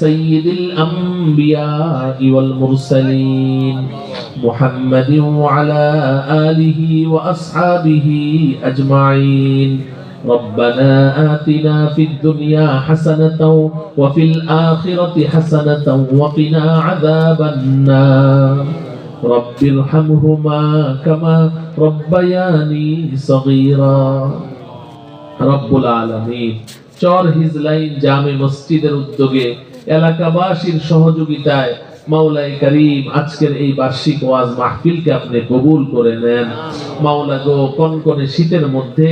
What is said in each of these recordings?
সাইয়্যিদিল আম্বিয়া ওয়াল মুরসালিন মুহাম্মাদিন ওয়া আলা আলিহি ওয়া আসহাবিহি আজমাইন। ربنا آتنا في الدنيا حسنة وفي الآخرة حسنة وقنا عذاب النار رب ارحمهما كما ربياني صغيرا। রব্বুল আলামিন চর হিজলাইন জামে মসজিদের উদ্যোগে এলাকাবাসীর সহযোগিতায় মাওলাই করিম আজকের এই বার্ষিক ওয়াজ মাহফিলকে আপনি কবুল করে নেন। মাওলা গো, কনকনে শীতের মধ্যে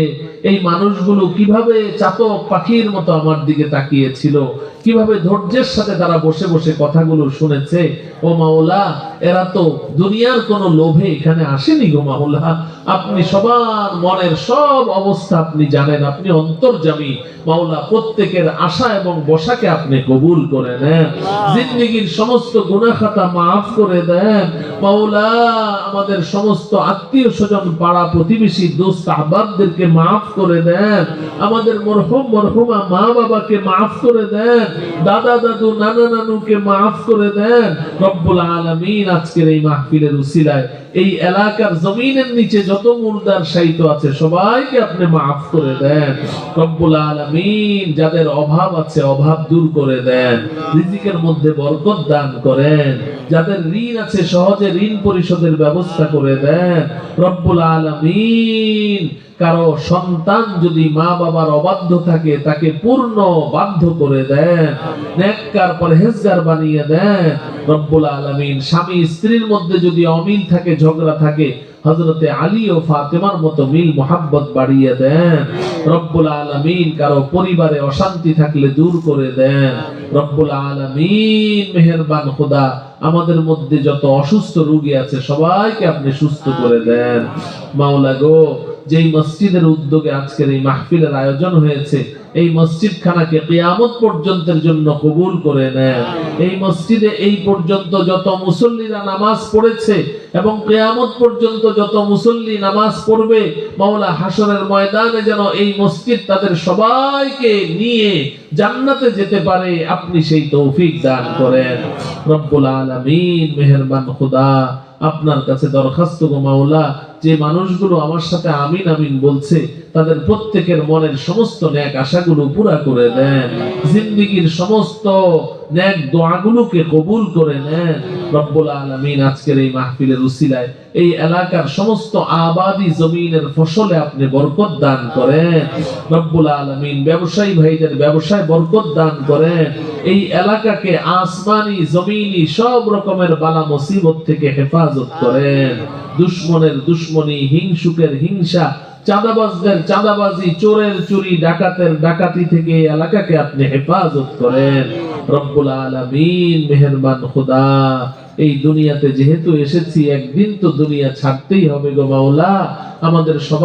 এই মানুষগুলো কিভাবে চাতক পাখির মতো আমার দিকে তাকিয়েছিল, কিভাবে ধৈর্যের সাথে তারা বসে বসে কথাগুলো শুনেছে। ও মাওলা, এরা তো দুনিয়ার কোনো লোভে এখানে আসেনি গো মাওলা। আপনি সবার মনের সব অবস্থা আপনি জানেন, আপনি অন্তর্যামী মাওলা। প্রত্যেকের আশা এবং বসাকে আপনি কবুল করে নেন, জিন্দেগীর সমস্ত গুনাহ খাতা মাফ করে দেন মাওলা। আমাদের সমস্ত আত্মীয় স্বজন, পাড়া প্রতিবেশী, দোস্ত আহবাবদেরকে মাফ করে দেন। আমাদের মরহুম মরহুমা মা বাবাকে মাফ করে দেন, দাদা দাদু নানা নানুকে মাফ করে দেন রব্বুল আলামিন। আজকের এই মাহফিলের উসিলায় এই এলাকার জমিনের নিচে যত মুর্দার শায়িত আছে সবাইকে আপনি মাফ করে দেন রব্বুল আলামিন। যাদের অভাব আছে অভাব দূর করে দেন, রিজিকের মধ্যে বরকত দান করেন। যাদের ঋণ আছে সহজে ঋণ পরিশোধের ব্যবস্থা করে দেন রব্বুল আলামিন। কারো সন্তান যদি মা বাবার অবাধ্য থাকে তাকে পূর্ণ বাধ্য করে দেন, নেককার পরহেজগার বানিয়ে দেন রব্বুল আলামিন। স্বামী স্ত্রীর মধ্যে যদি অমিল থাকে, ঝগড়া থাকে, হযরতে আলী ও ফাতেমার মতো মিল মোহাব্বত বাড়িয়ে দেন রব্বুল আলামিন। কারো পরিবারে অশান্তি থাকলে দূর করে দেন রব্বুল আলামিন। মেহেরবান খোদা, আমাদের মধ্যে যত অসুস্থ রোগী আছে সবাইকে আপনি সুস্থ করে দেন মাওলা গো। যেই মসজিদের উদ্যোগে আজকের এই মাহফিলের আয়োজন হয়েছে, এই মসজিদ খানাকে কিয়ামত পর্যন্তের জন্য কবুল করে নেন। এই মসজিদে এই পর্যন্ত যত মুসল্লিরা নামাজ পড়েছে এবং কিয়ামত পর্যন্ত যত মুসল্লি নামাজ পড়বে মাওলা, হাসরের ময়দানে যেন এই মসজিদ তাদের সবাইকে নিয়ে জান্নাতে যেতে পারে, আপনি সেই তৌফিক দান করেন রব্বুল আলামিন। মেহেরবান খোদা, আপনার কাছে দরখাস্ত গো মাওলা, যে মানুষগুলো আমার সাথে আমিন আমিন বলছে তাদের প্রত্যেকের মনের সমস্ত নেক আশাগুলো পুরা করে দেন, জিন্দেগীর সমস্ত নেক দোয়াগুলোকে কবুল করে নেন রব্বুল আলামিন। আজকের এই মাহফিলের উসিলায় এই এলাকার সমস্ত আবাদি জমিনের ফসলে আপনি বরকত দান করেন রব্বুল আলামিন। ব্যবসায়ী ভাইদের ব্যবসায় বরকত দান করেন। এই এলাকাকে আসমানি জমিনি সব রকমের বালা মুসিবত থেকে হেফাজত করেন। দুশমনের দুশমনি, হিংসুকের হিংসা, চাঁদাবাজদের চাঁদাবাজি, চোরের চুরি, ডাকাতের ডাকাতি থেকে এলাকাকে আপনি হেফাজত করেন রব্বুল আলামিন। মেহেরবান খোদা, এই দুনিয়াতে যেহেতু এসেছি একদিন তো দুনিয়া ছাড়তেই হবে গো মাওলা। আমাদের সবাই